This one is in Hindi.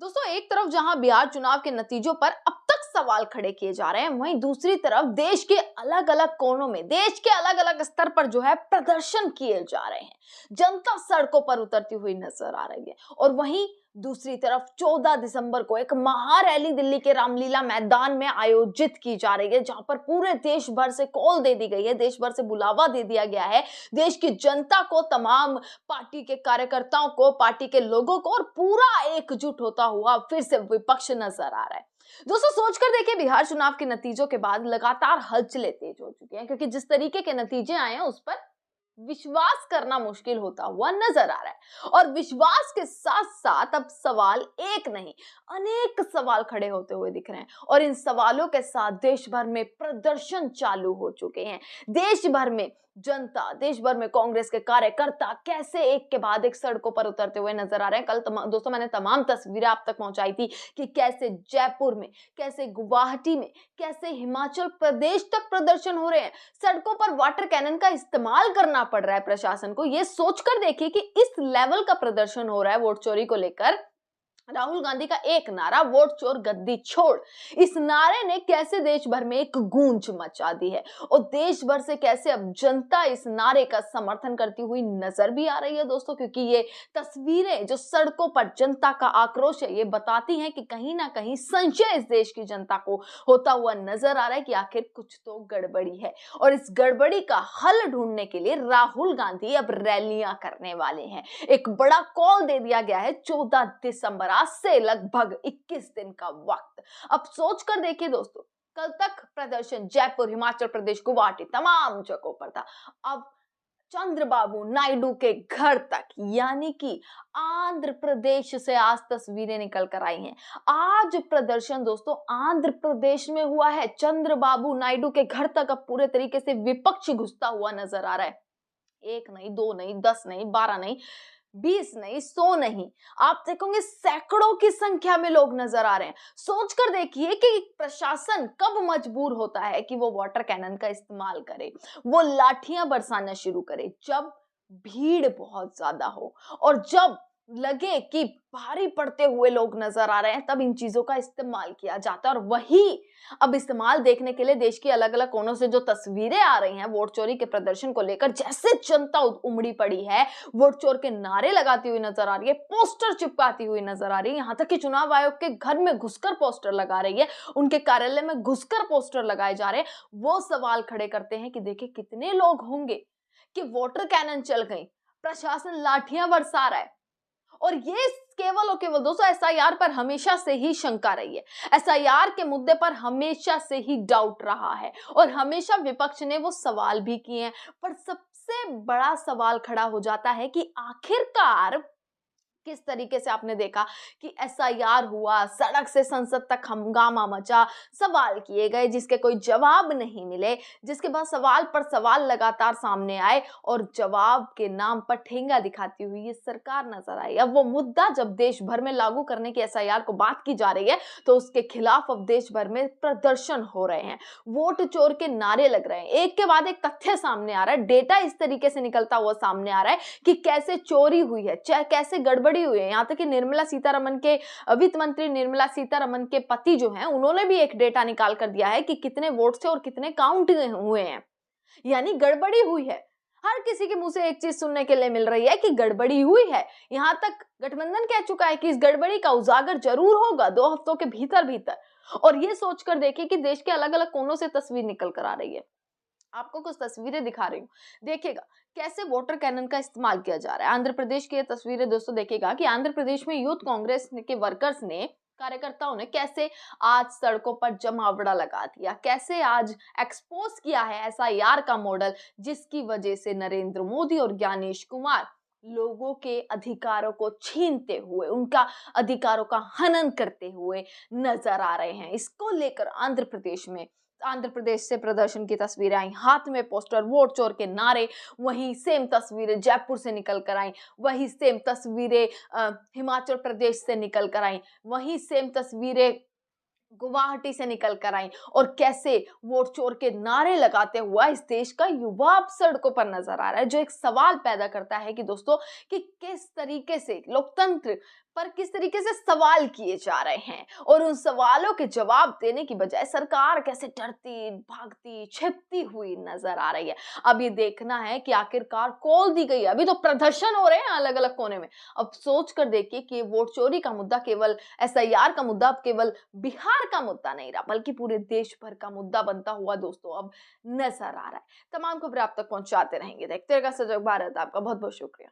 दोस्तों एक तरफ जहां बिहार चुनाव के नतीजों पर अब तक सवाल खड़े किए जा रहे हैं, वहीं दूसरी तरफ देश के अलग अलग कोनों में देश के अलग अलग स्तर पर जो है प्रदर्शन किए जा रहे हैं। जनता सड़कों पर उतरती हुई नजर आ रही है और वहीं दूसरी तरफ 14 दिसंबर को एक महारैली दिल्ली के रामलीला मैदान में आयोजित की जा रही है, जहां पर पूरे देश भर से कॉल दे दी गई है, देश भर से बुलावा दे दिया गया है। देश की जनता को, तमाम पार्टी के कार्यकर्ताओं को, पार्टी के लोगों को और पूरा एकजुट होता हुआ फिर से विपक्ष नजर आ रहा है। दोस्तों सोचकर देखिए, बिहार चुनाव के नतीजों के बाद लगातार हलचलें तेज हो चुकी हैं, क्योंकि जिस तरीके के नतीजे आए हैं उस पर विश्वास करना मुश्किल होता हुआ नजर आ रहा है। और विश्वास के साथ साथ अब सवाल एक नहीं, अनेक सवाल खड़े होते हुए दिख रहे हैं और इन सवालों के साथ देश भर में प्रदर्शन चालू हो चुके हैं। देश भर में जनता, देश भर में कांग्रेस के कार्यकर्ता कैसे एक के बाद एक सड़कों पर उतरते हुए नजर आ रहे हैं। कल दोस्तों मैंने तमाम तस्वीरें आप तक पहुंचाई थी कि कैसे जयपुर में, कैसे गुवाहाटी में, कैसे हिमाचल प्रदेश तक प्रदर्शन हो रहे हैं। सड़कों पर वाटर कैनन का इस्तेमाल करना पड़ रहा है प्रशासन को। ये सोचकर देखिए कि इस लेवल का प्रदर्शन हो रहा है वोट चोरी को लेकर। राहुल गांधी का एक नारा, वोट चोर गद्दी छोड़, इस नारे ने कैसे देश भर में एक गूंज मचा दी है और देश भर से कैसे अब जनता इस नारे का समर्थन करती हुई नजर भी आ रही है दोस्तों। क्योंकि ये तस्वीरें जो सड़कों पर जनता का आक्रोश है, ये बताती हैं कि कहीं ना कहीं संशय इस देश की जनता को होता हुआ नजर आ रहा है कि आखिर कुछ तो गड़बड़ी है। और इस गड़बड़ी का हल ढूंढने के लिए राहुल गांधी अब रैलियां करने वाले हैं। एक बड़ा कॉल दे दिया गया है 14 दिसंबर, आज से लगभग 21 दिन का वक्त। अब सोच कर देखिए दोस्तों, कल तक प्रदर्शन जयपुर, हिमाचल प्रदेश, गुवाहाटी, तमाम जगहों पर था। अब चंद्रबाबू नायडू के घर तक, यानी कि आंध्र प्रदेश से आज तस्वीरें निकल कर आई हैं। आज प्रदर्शन दोस्तों आंध्र प्रदेश में हुआ है। चंद्रबाबू नायडू के घर तक अब पूरे तरीके से विपक्ष घुसता हुआ नजर आ रहा है। एक नहीं, दो नहीं, 10 नहीं, 12 नहीं, 20 नहीं, 100 नहीं, आप देखोगे सैकड़ों की संख्या में लोग नजर आ रहे हैं। सोचकर देखिए कि प्रशासन कब मजबूर होता है कि वो वाटर कैनन का इस्तेमाल करे, वो लाठियां बरसाना शुरू करे, जब भीड़ बहुत ज्यादा हो और जब लगे कि भारी पड़ते हुए लोग नजर आ रहे हैं, तब इन चीजों का इस्तेमाल किया जाता है। और वही अब इस्तेमाल देखने के लिए देश के अलग अलग कोनों से जो तस्वीरें आ रही हैं वोट चोरी के प्रदर्शन को लेकर, जैसे जनता उमड़ी पड़ी है, वोट चोर के नारे लगाती हुई नजर आ रही है, पोस्टर चिपकाती हुई नजर आ रही है, यहां तक कि चुनाव आयोग के घर में घुसकर पोस्टर लगा रही है, उनके कार्यालय में घुसकर पोस्टर लगाए जा रहे हैं। वो सवाल खड़े करते हैं कि देखिए कितने लोग होंगे कि वाटर कैनन चल गई, प्रशासन लाठियां बरसा रहा है। और ये केवल और केवल दोस्तों एसआईआर पर हमेशा से ही शंका रही है, एसआईआर के मुद्दे पर हमेशा से ही डाउट रहा है और हमेशा विपक्ष ने वो सवाल भी किए हैं। पर सबसे बड़ा सवाल खड़ा हो जाता है कि आखिरकार किस तरीके से आपने देखा कि एसआईआर हुआ, सड़क से संसद तक हंगामा मचा, सवाल किए गए जिसके कोई जवाब नहीं मिले, जिसके बाद सवाल पर सवाल लगातार सामने आए और जवाब के नाम पर ठेंगा दिखाती हुई ये सरकार नजर आई। अब वो मुद्दा जब देश भर में लागू करने की एसआईआर को बात की जा रही है, तो उसके खिलाफ अब देश भर में प्रदर्शन हो रहे हैं, वोट चोर के नारे लग रहे हैं। एक के बाद एक तथ्य सामने आ रहा है, डेटा इस तरीके से निकलता हुआ सामने आ रहा है कि कैसे चोरी हुई है, कैसे गड़बड़ी हुई है। यहां तक कि निर्मला सीतारमण के, वित्त मंत्री निर्मला सीतारमण के पति जो हैं, उन्होंने भी एक डेटा निकाल कर दिया है कि कितने वोट थे और कितने काउंट हुए हैं, यानी गड़बड़ी हुई है। हर किसी के मुंह से एक चीज सुनने के लिए मिल रही है कि गड़बड़ी हुई है। यहां तक गठबंधन कह चुका है कि इस गड़बड़ी का उजागर जरूर होगा 2 हफ्तों के भीतर भीतर। और ये सोचकर देखिए कि देश के अलग अलग कोनों से तस्वीर निकल कर आ रही है। आपको कुछ तस्वीरें दिखा रही हूँ, देखिएगा कैसे वाटर कैनन का इस्तेमाल किया जा रहा है। आंध्र प्रदेश की ये तस्वीरें दोस्तों, देखिएगा कि आंध्र प्रदेश में यूथ कांग्रेस के वर्कर्स ने, कार्यकर्ताओं ने कैसे आज सड़कों पर जमावड़ा लगा दिया, कैसे आज एक्सपोज किया है एसआईआर का मॉडल, जिसकी वजह से नरेंद्र मोदी और ज्ञानेश कुमार लोगों के अधिकारों को छीनते हुए, उनका अधिकारों का हनन करते हुए नजर आ रहे हैं। इसको लेकर आंध्र प्रदेश से प्रदर्शन की तस्वीरें आई, हाथ में पोस्टर, वोट चोर के नारे। वहीं सेम तस्वीरें जयपुर से निकल कर आई, वही सेम तस्वीरें हिमाचल प्रदेश से निकल कर आई, वही सेम तस्वीरें गुवाहाटी से निकल कर आई और कैसे वोट चोर के नारे लगाते हुआ इस देश का युवा अब सड़कों पर नजर आ रहा है, जो एक सवाल पैदा करता है कि दोस्तों कि किस तरीके से लोकतंत्र पर किस तरीके से सवाल किए जा रहे हैं और उन सवालों के जवाब देने की बजाय सरकार कैसे डरती, भागती, छिपती हुई नजर आ रही है। अब ये देखना है कि आखिरकार कॉल दी गई है। अभी तो प्रदर्शन हो रहे हैं अलग अलग कोने में। अब सोच कर देखिए कि ये वोट चोरी का मुद्दा केवल एसआईआर का मुद्दा अब केवल बिहार का मुद्दा नहीं रहा, बल्कि पूरे देश भर का मुद्दा बनता हुआ दोस्तों अब नजर आ रहा है। तमाम खबरें आप तक पहुंचाते रहेंगे। देखते रहिएगा सजग भारत। आपका बहुत बहुत शुक्रिया।